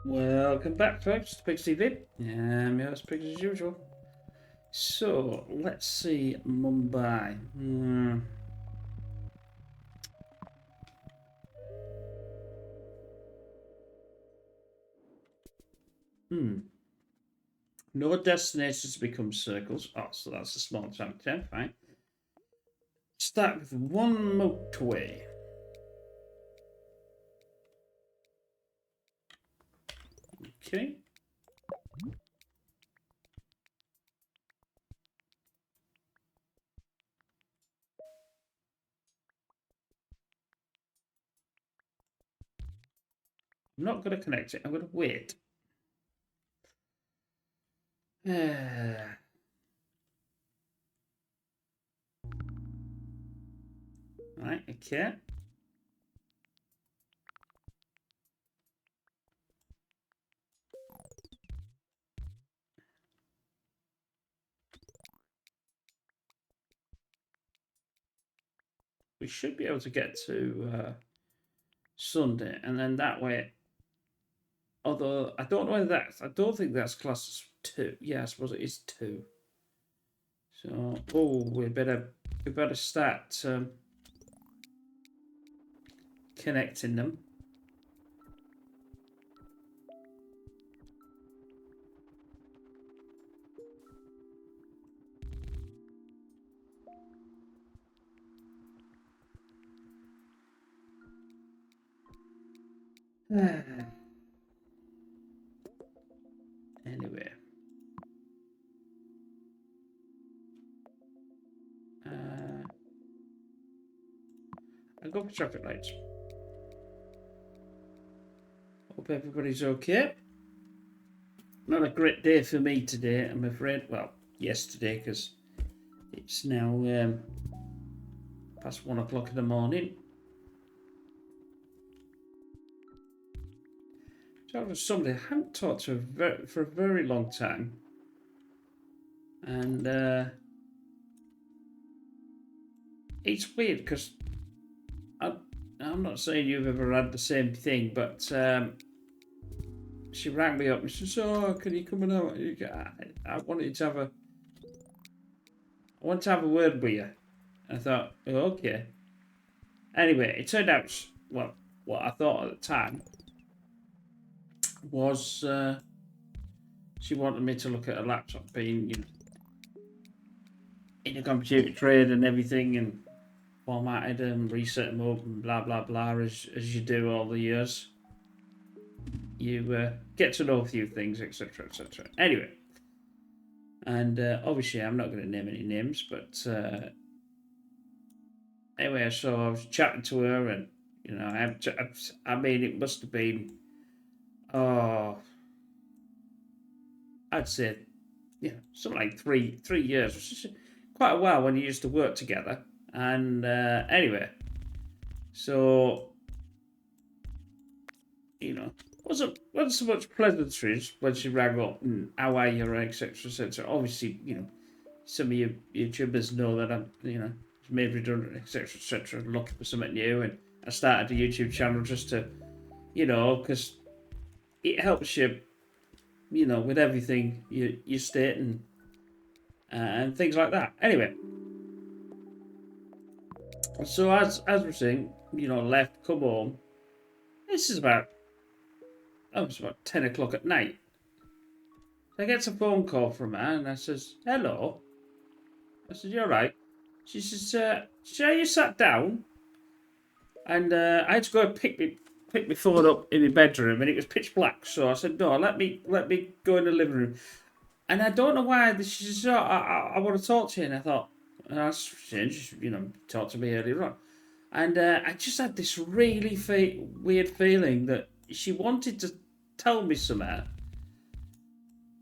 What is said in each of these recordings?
Welcome back, folks, to Pigs TV. I'm your host, Pigs, as usual. So, let's see Mumbai. No destinations become circles. Oh, so that's a small chunk, yeah, fine. Start with one motorway. Okay. I'm not going to connect it. I'm going to wait. Right, okay. We should be able to get to Sunday, and then that way. Although I don't know whether that's. I don't think that's classed as 2. Yeah, I suppose it is 2. So, we better start connecting them. Anyway, I'll go for traffic lights. Hope everybody's okay. Not a great day for me today, I'm afraid. Well, yesterday, because it's now past 1 o'clock in the morning. So I was somebody I hadn't talked to for a very long time. And it's weird because I'm not saying you've ever had the same thing, but she rang me up and she said, "Oh, can you come and I wanted to have a word with you." And I thought, oh, okay. Anyway, it turned out, well, what I thought at the time was she wanted me to look at a laptop being, in a computer trade and everything, and formatted them, reset them up, and blah blah blah, as you do all the years. You get to know a few things, etc., etc. Anyway, and obviously I'm not going to name any names, but anyway, so I was chatting to her, and I mean, it must have been, oh, I'd say, something like three years, which is quite a while when you used to work together. And anyway, so wasn't so much pleasantries when she rang up and how are you, etc., etc. Obviously, some of you YouTubers know that I'm, made redundant, etc., etc., looking for something new, and I started a YouTube channel just to, because it helps you, with everything you state and things like that. Anyway, so as we're saying, left, come home. This is about, it's about 10 o'clock at night. I get a phone call from her, and I says, "Hello." I said, "You're right." She says, "Sure you sat down?" And I had to go and pick my phone up in my bedroom, and it was pitch black. So I said, "No, let me go in the living room." And I don't know why. She says, "Oh, I want to talk to you." And I thought, oh, that's strange. Talk to me earlier on. And I just had this really weird feeling that she wanted to tell me something,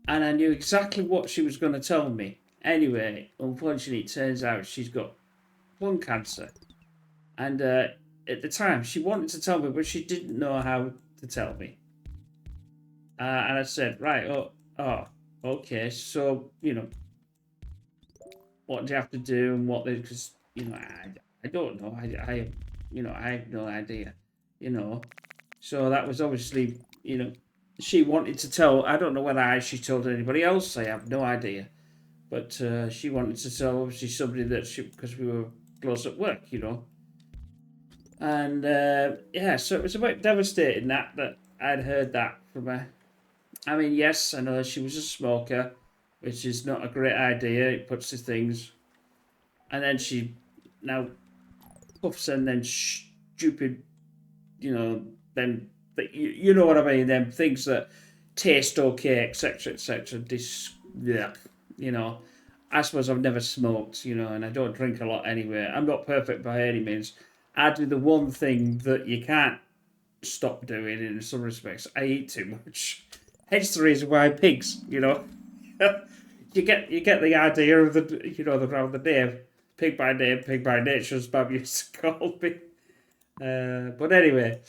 and I knew exactly what she was going to tell me. Anyway, unfortunately, it turns out she's got lung cancer. And at the time, she wanted to tell me, but she didn't know how to tell me. And I said, right, okay. So, what do you have to do and what they, because, I don't know. I have no idea, So that was obviously, she wanted to tell. I don't know whether she told anybody else. I have no idea. But she wanted to tell obviously somebody that she because we were close at work, you know. And yeah, so it was a bit devastating that I'd heard that from her. I mean, yes, I know she was a smoker, which is not a great idea. It puts the things, and then she now puffs and then stupid, you know, then you know what I mean. Them things that taste okay, etc., etc. Yeah, you know. I suppose I've never smoked, you know, and I don't drink a lot anyway. I'm not perfect by any means. I do the one thing that you can't stop doing in some respects. I eat too much. Hence the reason why pigs, you know. You get the idea of the you know the round the name. Pig by nature, as Bob used to call me. But anyway,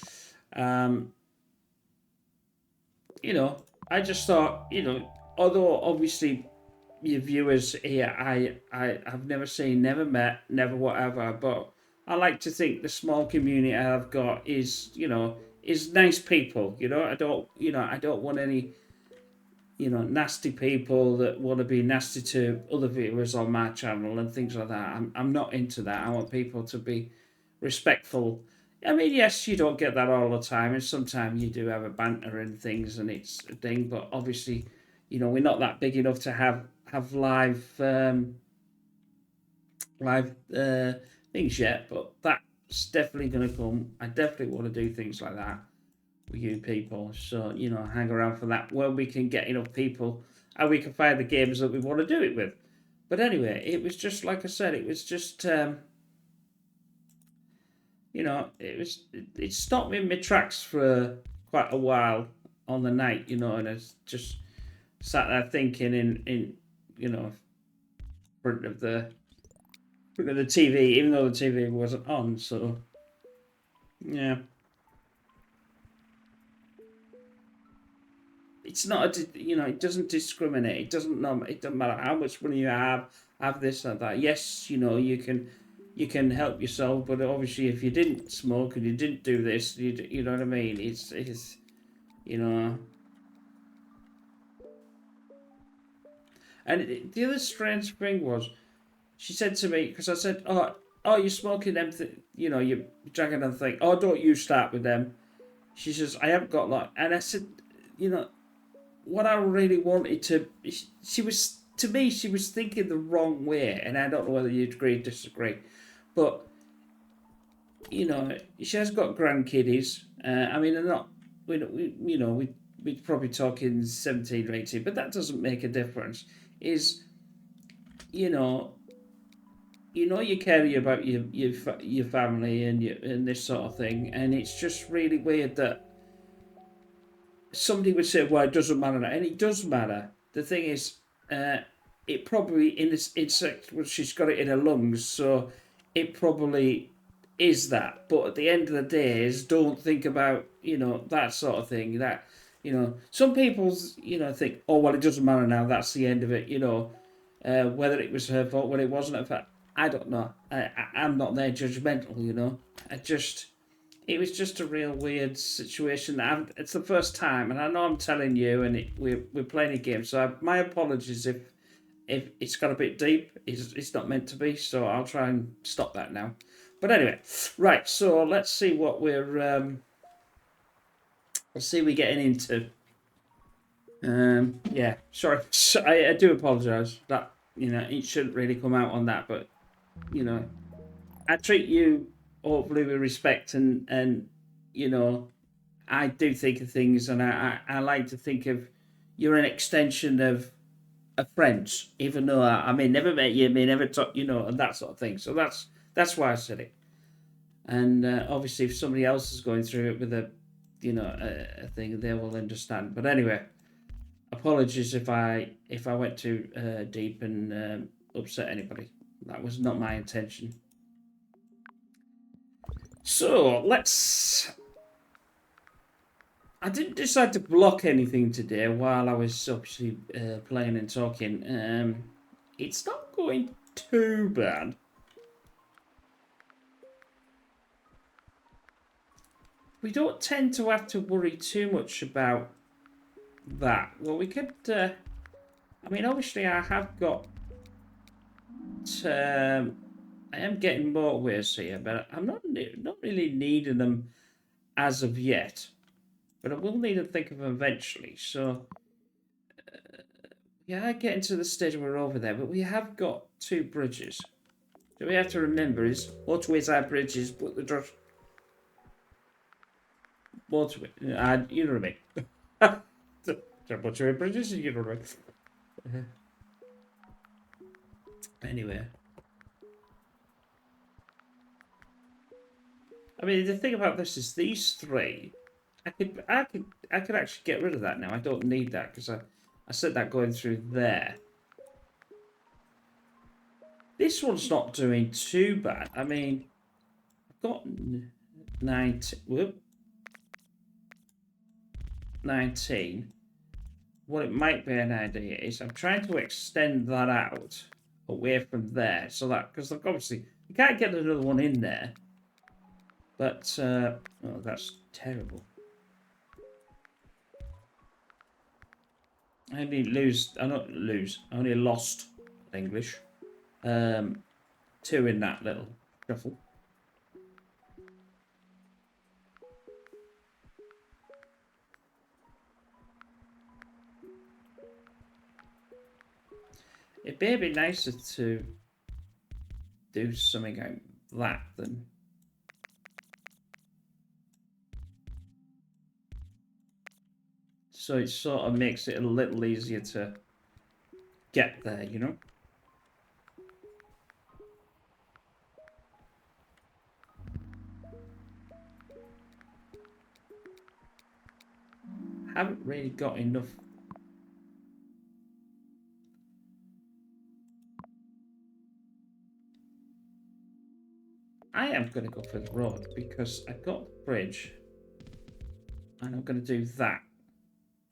um, you know, I just thought, you know, although obviously your viewers here, I have never seen, never met, never whatever, but I like to think the small community I've got is, you know, is nice people. You know, I don't want any, you know, nasty people that want to be nasty to other viewers on my channel and things like that. I'm not into that. I want people to be respectful. I mean, yes, you don't get that all the time, and sometimes you do have a banter and things, and it's a thing. But obviously, you know, we're not that big enough to have live things yet. But that's definitely going to come. I definitely want to do things like that with you people. So, you know, hang around for that when we can get enough people and we can find the games that we want to do it with. But anyway, it was just like I said, it was just you know, it stopped me in my tracks for quite a while on the night, you know, and I just sat there thinking in you know front of the TV, even though the TV wasn't on. So yeah, it's not a you know it doesn't discriminate. It doesn't matter how much money you have this or that. Yes, you know you can help yourself, but obviously if you didn't smoke and you didn't do this, you know what I mean. It's you know. And the other strange thing was she said to me because I said, oh, you're smoking them, you know, you're dragging them thing. Oh, don't you start with them. She says, I haven't got that, and I said, you know, what I really wanted to. She was to me, she was thinking the wrong way, and I don't know whether you'd agree or disagree, but you know, she has got grandkiddies. I mean, they're not. We you know we're probably talking 17 or 18, but that doesn't make a difference. Is you know you care about your family and this sort of thing, and it's just really weird that somebody would say, "Well, it doesn't matter," and it does matter. The thing is, it probably in this insect, well, she's got it in her lungs, so it probably is that. But at the end of the day, is don't think about that sort of thing. That some people think, "Oh, well, it doesn't matter now. That's the end of it." Whether it was her fault, when it wasn't her fault, I don't know. I'm not there judgmental. I just it was just a real weird situation. It's the first time, and I know I'm telling you, and we're playing a game. So my apologies if it's got a bit deep. It's not meant to be. So I'll try and stop that now. But anyway, right. So let's see what let's see we're getting into. Yeah, sorry. I do apologise. That it shouldn't really come out on that, but you know, I treat you hopefully with respect, and you know, I do think of things, and I like to think of you're an extension of friends, even though I may never met you, may never talk, and that sort of thing. So that's why I said it. And obviously, if somebody else is going through it with a thing, they will understand. But anyway, apologies if I went too deep and upset anybody. That was not my intention. So let's. I didn't decide to block anything today while I was obviously playing and talking. It's not going too bad. We don't tend to have to worry too much about that. Well, we could. I mean, obviously, I have got. I am getting motorways here, but I'm not really needing them as of yet. But I will need to think of them eventually. So yeah, I get into the stage where we're over there, but we have got two bridges. So we have to remember is motorways are bridges, but they're just motorway. You know what I mean. They're motorway bridges, you know what I mean. Anyway, I mean the thing about this is these three. I could actually get rid of that now. I don't need that because I said that going through there. This one's not doing too bad. I mean, I've got 19. What it might be an idea is I'm trying to extend that out away from there. So that, because obviously you can't get another one in there. But, oh, that's terrible. I only lost English. 2 in that little shuffle. It'd be a bit nicer to do something like that than. So it sort of makes it a little easier to get there, you know? Haven't really got enough. I am going to go for the road because I've got the bridge and I'm going to do that.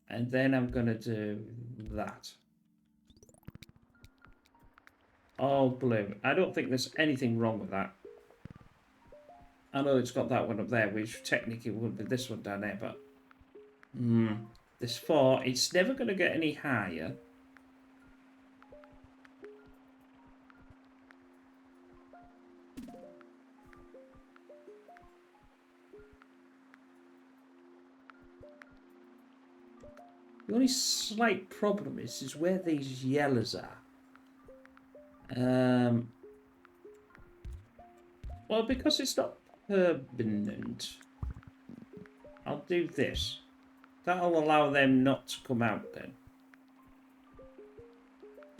And then I'm going to do that. All blue. I don't think there's anything wrong with that. I know it's got that one up there, which technically would be this one down there, but this 4, it's never going to get any higher. The only slight problem is where these yellows are. Well, because it's not permanent, I'll do this. That'll allow them not to come out then.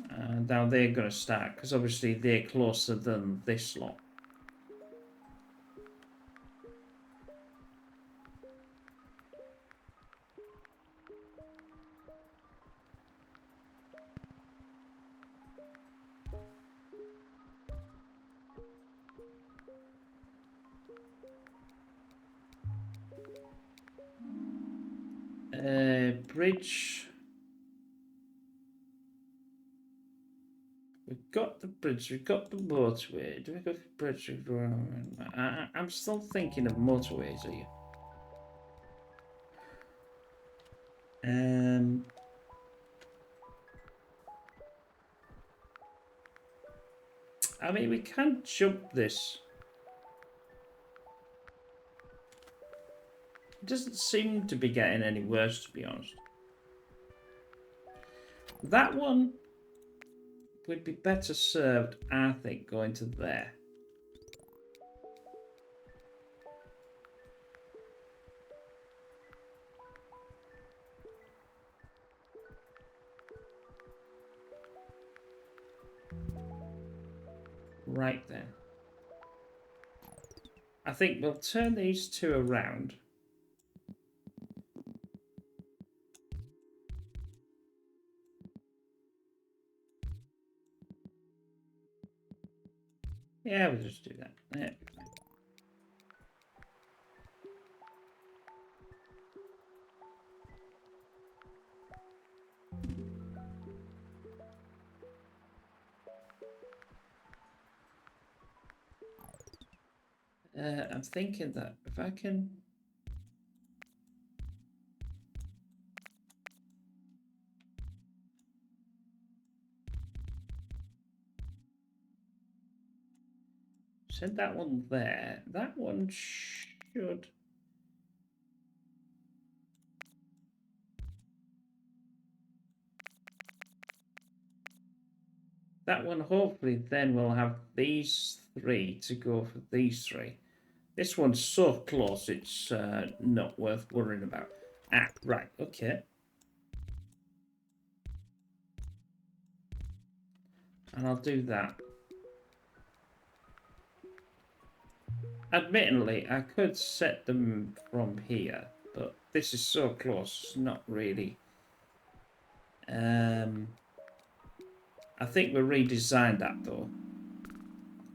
And now they're going to start, because obviously they're closer than this lot. Bridge. We've got the bridge, we've got the motorway. Do we go for bridge? I'm still thinking of motorways here. I mean, we can jump this. It doesn't seem to be getting any worse, to be honest. That one would be better served, I think, going to there. Right then. I think we'll turn these two around. Yeah, we'll just do that. Yeah. I'm thinking that if I can... Send that one there. That one should... That one hopefully then will have these three to go for these three. This one's so close, it's not worth worrying about. Ah, right, okay. And I'll do that. Admittedly, I could set them from here, but this is so close, it's not really. I think we redesigned that though.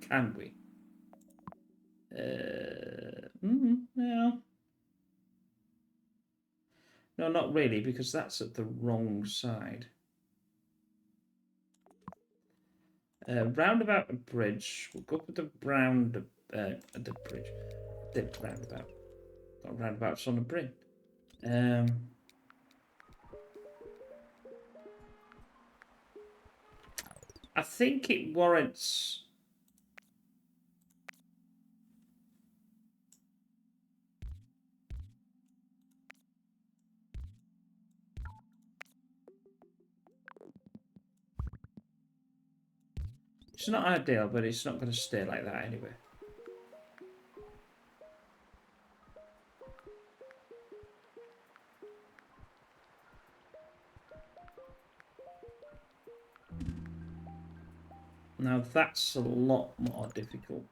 Can we? No. No, not really, because that's at the wrong side. Roundabout a bridge. We'll go with the bridge. The roundabout. Got roundabouts on a bridge. I think it warrants... It's not ideal, but it's not going to stay like that anyway. Now that's a lot more difficult.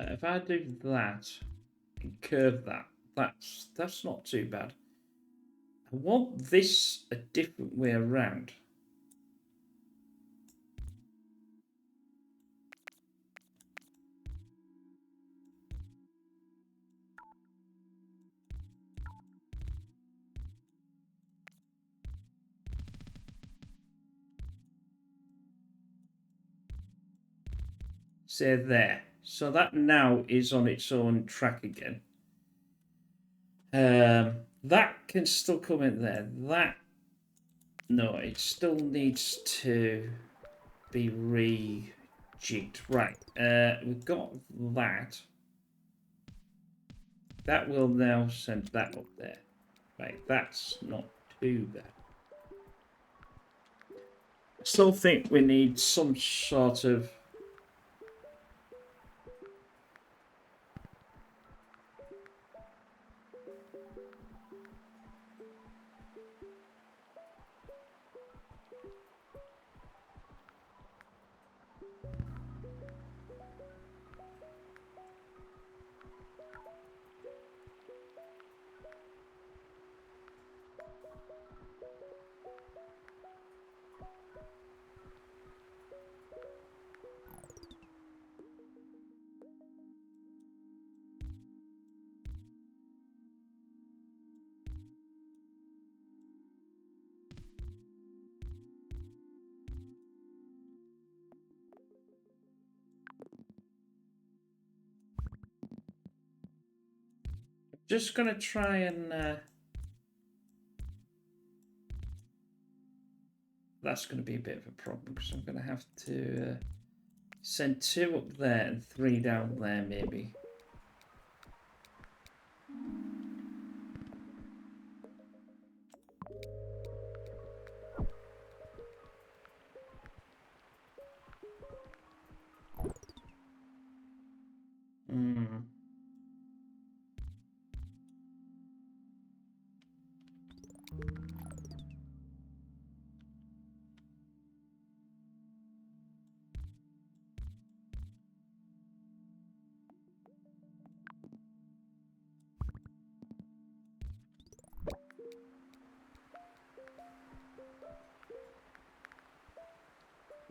If I do that and curve that, that's not too bad. I want this a different way around. Say there. So that now is on its own track again. That can still come in there. That, no, it still needs to be rejigged. Right, we've got that. That will now send that up there. Right, that's not too bad. I still think we need some sort of... Just gonna try and that's gonna be a bit of a problem because I'm gonna have to send 2 up there and 3 down there maybe.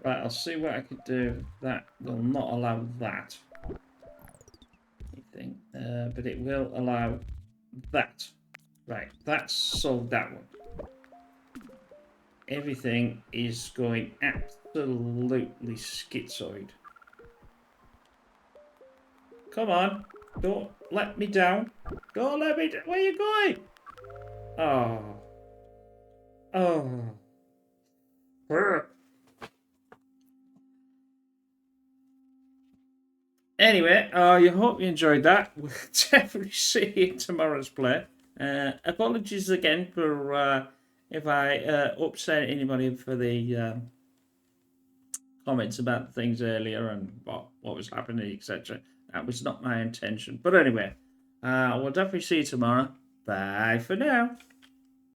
Right, I'll see what I can do. That will not allow that. Anything, but it will allow that. Right, that's solved that one. Everything is going absolutely schizoid. Come on, don't let me down. Don't let me down. Where are you going? Oh. Oh. Anyway, I hope you enjoyed that. We'll definitely see you in tomorrow's play. Apologies again for if I upset anybody for the comments about things earlier and what was happening, etc. That was not my intention. But anyway, we'll definitely see you tomorrow. Bye for now.